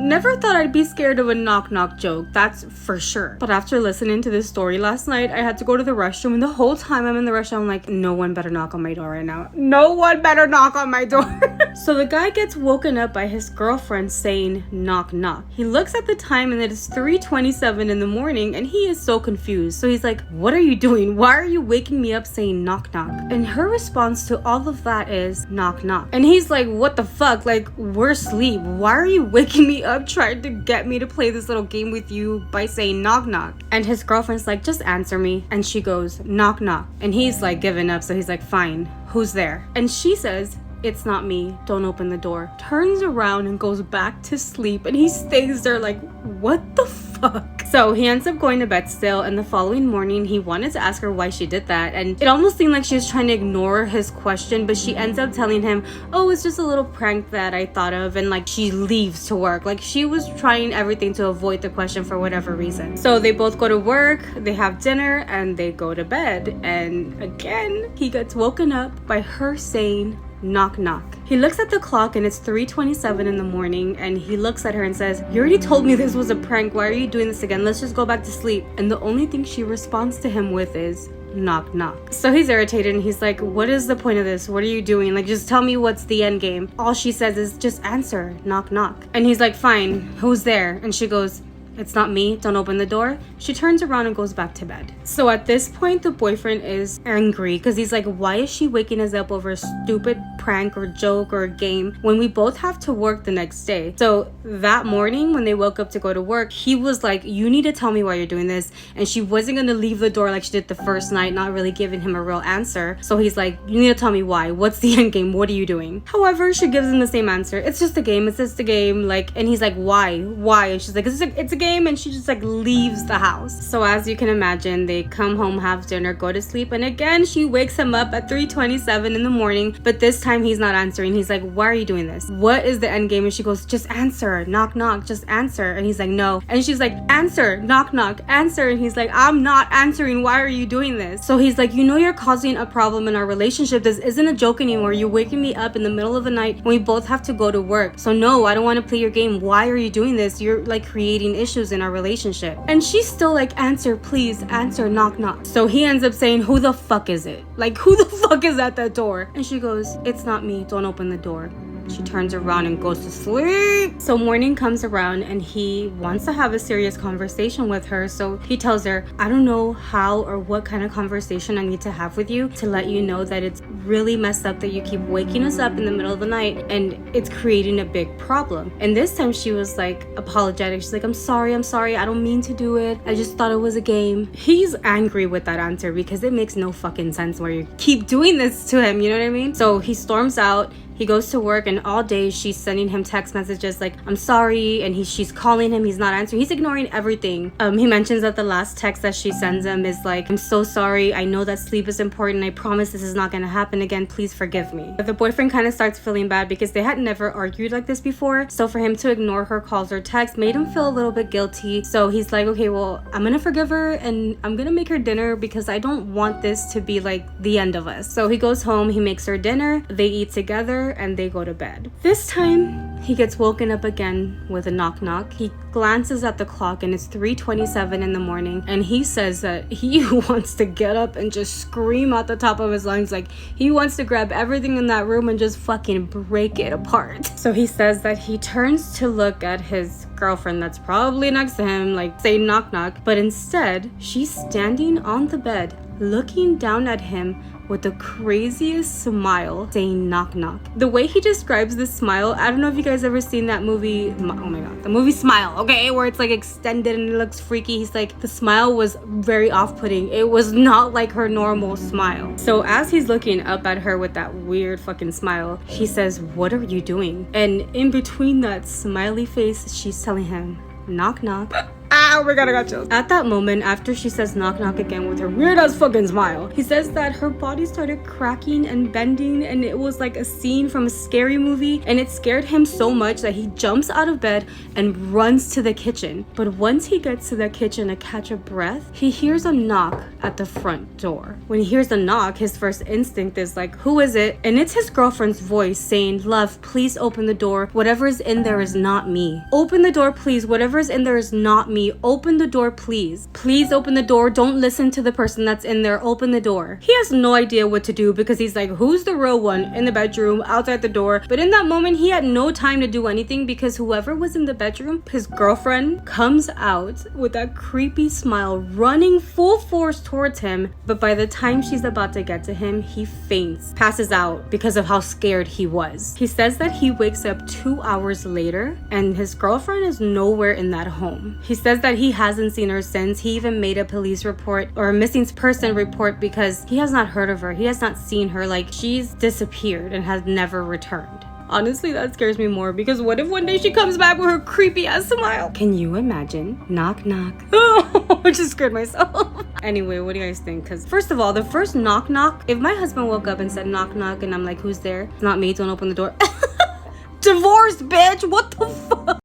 never thought I'd be scared of a knock-knock joke, that's for sure. But after listening to this story last night, I had to go to the restroom, and the whole time I'm in the restroom, I'm like, no one better knock on my door right now. No one better knock on my door. So the guy gets woken up by his girlfriend saying knock knock. He looks at the time and it is 3:27 in the morning, and he is so confused. So he's like, what are you doing? Why are you waking me up saying knock knock? And her response to all of that is knock knock. And he's like, what the fuck? Like, we're asleep. Why are you waking me up trying to get me to play this little game with you by saying knock knock? And his girlfriend's like, just answer me. And she goes, knock knock. And he's like giving up. So he's like, fine, who's there? And she says, it's not me, don't open the door. Turns around and goes back to sleep, and he stays there like, what the fuck? So he ends up going to bed still, and the following morning he wanted to ask her why she did that, and it almost seemed like she was trying to ignore his question, but she ends up telling him, oh, it's just a little prank that I thought of, and like she leaves to work. Like she was trying everything to avoid the question for whatever reason. So they both go to work, they have dinner, and they go to bed, and again he gets woken up by her saying knock knock. He looks at the clock and it's 3:27 in the morning, and he looks at her and says, you already told me this was a prank, why are you doing this again? Let's just go back to sleep. And the only thing she responds to him with is knock knock. So he's irritated and he's like, what is the point of this? What are you doing? Like, just tell me what's the end game. All she says is just answer, knock knock. And he's like, fine, who's there? And she goes, it's not me, don't open the door. She turns around and goes back to bed. So at this point, the boyfriend is angry because he's like, why is she waking us up over a stupid prank or joke or a game when we both have to work the next day? So that morning when they woke up to go to work, he was like, you need to tell me why you're doing this. And she wasn't going to leave the door like she did the first night, not really giving him a real answer. So he's like, you need to tell me why. What's the end game? What are you doing? However, she gives him the same answer. It's just a game. It's just a game. Like, and he's like, why? And she's like, it's a game. And she just like leaves the house. So as you can imagine, they come home, have dinner, go to sleep, and again she wakes him up at 3:27 in the morning, but this time he's not answering. He's like, why are you doing this? What is the end game? And she goes, just answer, knock knock, just answer. And he's like, no. And she's like, answer, knock knock, answer. And he's like, I'm not answering, why are you doing this? So he's like, you know, you're causing a problem in our relationship. This isn't a joke anymore. You're waking me up in the middle of the night when we both have to go to work. So no, I don't want to play your game. Why are you doing this? You're like creating issues in our relationship. And she's still like, answer, please, answer, knock knock. So he ends up saying, who the fuck is it? Like, who the fuck is at that door? And she goes, it's not me, don't open the door. She turns around and goes to sleep. So morning comes around and he wants to have a serious conversation with her. So he tells her, I don't know how or what kind of conversation I need to have with you to let you know that it's really messed up that you keep waking us up in the middle of the night and it's creating a big problem. And this time she was like apologetic. She's like, I'm sorry, I don't mean to do it. I just thought it was a game. He's angry with that answer because it makes no fucking sense where you keep doing this to him, you know what I mean? So he storms out. He goes to work and all day she's sending him text messages like, I'm sorry, and she's calling him, he's not answering. He's ignoring everything. He mentions that the last text that she sends him is like, I'm so sorry, I know that sleep is important, I promise this is not gonna happen again, please forgive me. But the boyfriend kind of starts feeling bad because they had never argued like this before, so for him to ignore her calls or texts made him feel a little bit guilty. So he's like, okay, well, I'm gonna forgive her and I'm gonna make her dinner because I don't want this to be like the end of us. So he goes home, he makes her dinner, they eat together, and they go to bed. This time he gets woken up again with a knock knock. He glances at the clock and it's 3:27 in the morning, and he says that he wants to get up and just scream at the top of his lungs. Like, he wants to grab everything in that room and just fucking break it apart. So he says that he turns to look at his girlfriend that's probably next to him, like say knock knock, but instead she's standing on the bed looking down at him with the craziest smile saying knock knock. The way he describes this smile, I don't know if you guys ever seen that movie, oh my god, the movie Smile, okay, where it's like extended and it looks freaky. He's like, the smile was very off-putting. It was not like her normal smile. So as he's looking up at her with that weird fucking smile, he says, what are you doing? And in between that smiley face, she's telling him, knock knock. Oh my god, I got chills. At that moment, after she says knock knock again with her weird ass fucking smile, he says that her body started cracking and bending, and it was like a scene from a scary movie, and it scared him so much that he jumps out of bed and runs to the kitchen. But once he gets to the kitchen to catch a breath, he hears a knock at the front door. When he hears the knock, his first instinct is like, who is it? And it's his girlfriend's voice saying, love, please open the door. Whatever is in there is not me. Open the door, please. Whatever is in there is not me. Open the door, please. Please open the door. Don't listen to the person that's in there. Open the door. He has no idea what to do because he's like, who's the real one in the bedroom, outside the door? But in that moment, he had no time to do anything because whoever was in the bedroom, his girlfriend, comes out with that creepy smile, running full force towards him. But by the time she's about to get to him, he faints, passes out because of how scared he was. He says that he wakes up 2 hours later and his girlfriend is nowhere in that home. He says that he hasn't seen her since. He even made a police report or a missing person report because he has not heard of her. He has not seen her. Like, she's disappeared and has never returned. Honestly, that scares me more because what if one day she comes back with her creepy ass smile? Can you imagine? Knock knock. Oh, I just scared myself. Anyway, what do you guys think? Because first of all, the first knock knock, if my husband woke up and said knock knock and I'm like, who's there? It's not me, don't open the door. Divorced, bitch. What the fuck?